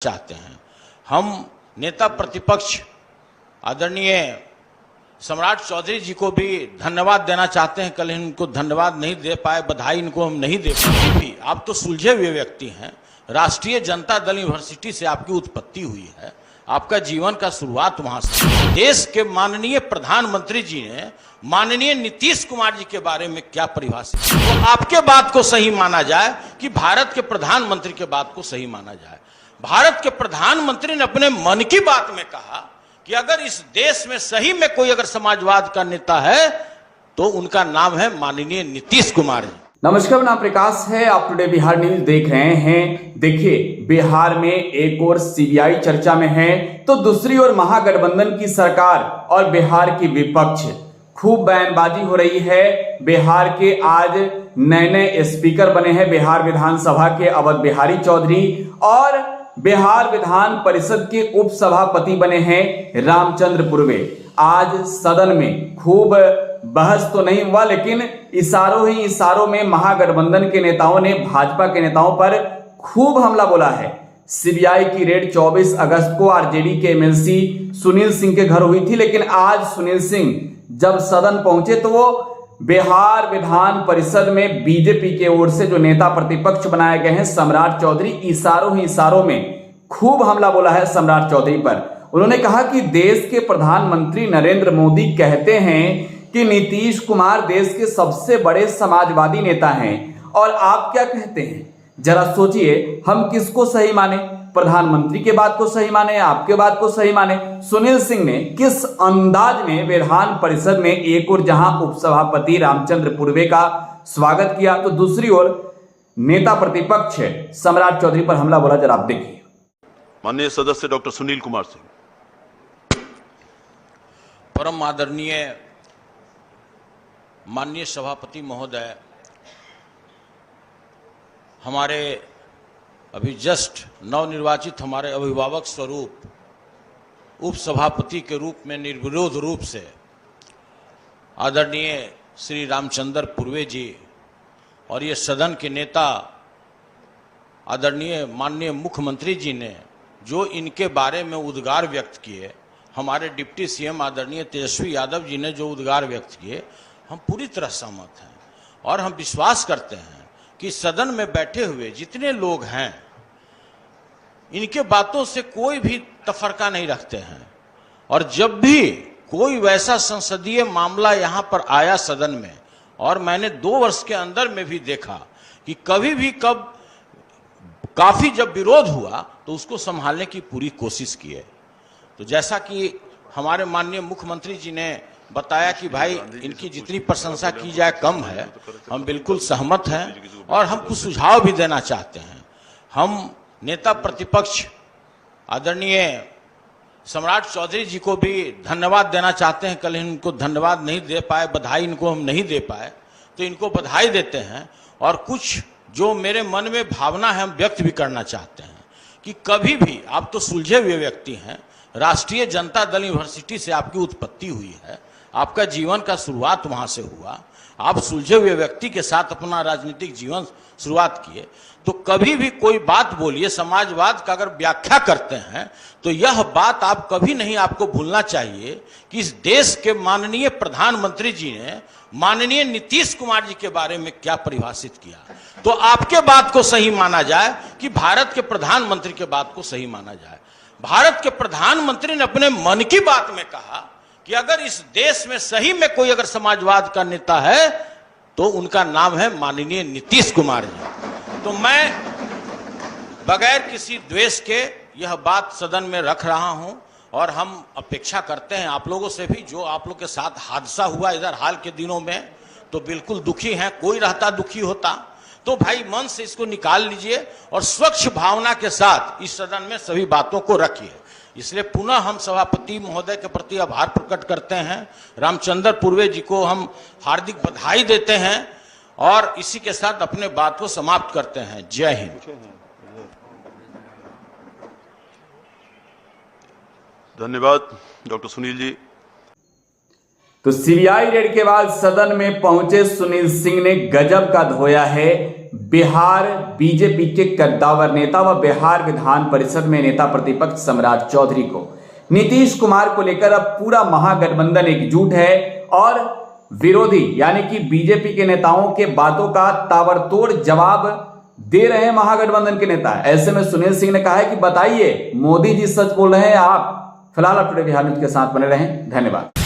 चाहते हैं। हम नेता प्रतिपक्ष आदरणीय सम्राट चौधरी जी को भी धन्यवाद देना चाहते हैं। कल इनको धन्यवाद नहीं दे पाए, बधाई इनको हम नहीं दे पाए। भी आप तो सुलझे हुए व्यक्ति हैं। राष्ट्रीय जनता दल यूनिवर्सिटी से आपकी उत्पत्ति हुई है, आपका जीवन का शुरुआत वहां से। देश के माननीय प्रधानमंत्री जी ने माननीय नीतीश कुमार जी के बारे में क्या परिभाषित, तो आपके बात को सही माना जाए कि भारत के प्रधानमंत्री के बात को सही माना जाए। भारत के प्रधानमंत्री ने अपने मन की बात में कहा कि अगर इस देश में सही में कोई अगर समाजवाद का नेता है तो उनका नाम है माननीय नीतीश कुमार जी। नमस्कार, नाम प्रकाश है। आप टुडे बिहार न्यूज देख रहे हैं। देखिए, बिहार में एक और सीबीआई चर्चा में है तो दूसरी ओर महागठबंधन की सरकार और बिहार की विपक्ष खूब बयानबाजी हो रही है। बिहार के आज नए नए स्पीकर बने हैं बिहार विधानसभा के अवध बिहारी चौधरी, और बिहार विधान परिषद के उपसभापति बने हैं रामचंद्र पूर्वे। आज सदन में खूब बहस तो नहीं हुआ, लेकिन इशारों ही इशारों में महागठबंधन के नेताओं ने भाजपा के नेताओं पर खूब हमला बोला है। सीबीआई की रेड 24 अगस्त को आरजेडी के एमएलसी सुनील सिंह के घर हुई थी, लेकिन आज सुनील सिंह जब सदन पहुंचे तो वो बिहार विधान परिषद में बीजेपी के ओर से जो नेता प्रतिपक्ष बनाए गए हैं सम्राट चौधरी, इशारों ही इशारों में खूब हमला बोला है सम्राट चौधरी पर। उन्होंने कहा कि देश के प्रधानमंत्री नरेंद्र मोदी कहते हैं कि नीतीश कुमार देश के सबसे बड़े समाजवादी नेता हैं, और आप क्या कहते हैं? जरा सोचिए, हम किसको सही माने? प्रधानमंत्री के बात को सही माने या आपके बात को सही माने? सुनील सिंह ने किस अंदाज में विधान परिषद में एक और जहां उपसभापति रामचंद्र पूर्वे का स्वागत किया तो दूसरी ओर नेता प्रतिपक्ष सम्राट चौधरी पर हमला बोला। जरा आप देखिए। माननीय सदस्य डॉक्टर सुनील कुमार सिंह। परम आदरणीय माननीय सभापति महोदय, हमारे अभी जस्ट नवनिर्वाचित हमारे अभिभावक स्वरूप उपसभापति के रूप में निर्विरोध रूप से आदरणीय श्री रामचंद्र पूर्वे जी और ये सदन के नेता आदरणीय माननीय मुख्यमंत्री जी ने जो इनके बारे में उद्गार व्यक्त किए, हमारे डिप्टी सीएम आदरणीय तेजस्वी यादव जी ने जो उद्गार व्यक्त किए, हम पूरी तरह सहमत हैं। और हम विश्वास करते हैं कि सदन में बैठे हुए जितने लोग हैं इनके बातों से कोई भी तफरका नहीं रखते हैं। और जब भी कोई वैसा संसदीय मामला यहां पर आया सदन में, और मैंने 2 वर्ष के अंदर में भी देखा कि कभी भी कब काफी जब विरोध हुआ तो उसको संभालने की पूरी कोशिश की है। तो जैसा कि हमारे माननीय मुख्यमंत्री जी ने बताया कि भाई इनकी जितनी प्रशंसा की जाए कम है, हम बिल्कुल सहमत हैं और हम कुछ सुझाव भी देना चाहते हैं। हम नेता प्रतिपक्ष आदरणीय सम्राट चौधरी जी को भी धन्यवाद देना चाहते हैं। कल इनको धन्यवाद नहीं दे पाए, बधाई इनको हम नहीं दे पाए, तो इनको बधाई देते हैं। और कुछ जो मेरे मन में भावना है हम व्यक्त भी करना चाहते हैं कि कभी भी आप तो सुलझे हुए व्यक्ति हैं। राष्ट्रीय जनता दल यूनिवर्सिटी से आपकी उत्पत्ति हुई है, आपका जीवन का शुरुआत वहां से हुआ। आप सुलझे हुए व्यक्ति के साथ अपना राजनीतिक जीवन शुरुआत किए, तो कभी भी कोई बात बोलिए समाजवाद का अगर व्याख्या करते हैं तो यह बात आप कभी नहीं आपको भूलना चाहिए कि इस देश के माननीय प्रधानमंत्री जी ने माननीय नीतीश कुमार जी के बारे में क्या परिभाषित किया, तो आपके बात को सही माना जाए कि भारत के प्रधानमंत्री के बात को सही माना जाए। भारत के प्रधानमंत्री ने अपने मन की बात में कहा कि अगर इस देश में सही में कोई अगर समाजवाद का नेता है तो उनका नाम है माननीय नीतीश कुमार जी। तो मैं बगैर किसी द्वेष के यह बात सदन में रख रहा हूं, और हम अपेक्षा करते हैं आप लोगों से भी, जो आप लोग के साथ हादसा हुआ इधर हाल के दिनों में, तो बिल्कुल दुखी हैं। कोई रहता दुखी होता तो भाई मन से इसको निकाल लीजिए और स्वच्छ भावना के साथ इस सदन में सभी बातों को रखिए। इसलिए पुनः हम सभापति महोदय के प्रति आभार प्रकट करते हैं। रामचंद्र पूर्वे जी को हम हार्दिक बधाई देते हैं और इसी के साथ अपने बात को समाप्त करते हैं। जय हिंद। धन्यवाद डॉक्टर सुनील जी। तो सीबीआई रेड के बाद सदन में पहुंचे सुनील सिंह ने गजब का धोया है बिहार बीजेपी के कद्दावर नेता व बिहार विधान परिषद में नेता प्रतिपक्ष सम्राट चौधरी को नीतीश कुमार को लेकर अब पूरा महागठबंधन एकजुट है और विरोधी यानी कि बीजेपी के नेताओं के बातों का ताबड़तोड़ जवाब दे रहे हैं महागठबंधन के नेता। ऐसे में सुनील सिंह ने कहा है कि बताइए मोदी जी सच बोल रहे हैं आप। फिलहाल आप टुडे बिहार न्यूज के साथ बने रहें। धन्यवाद।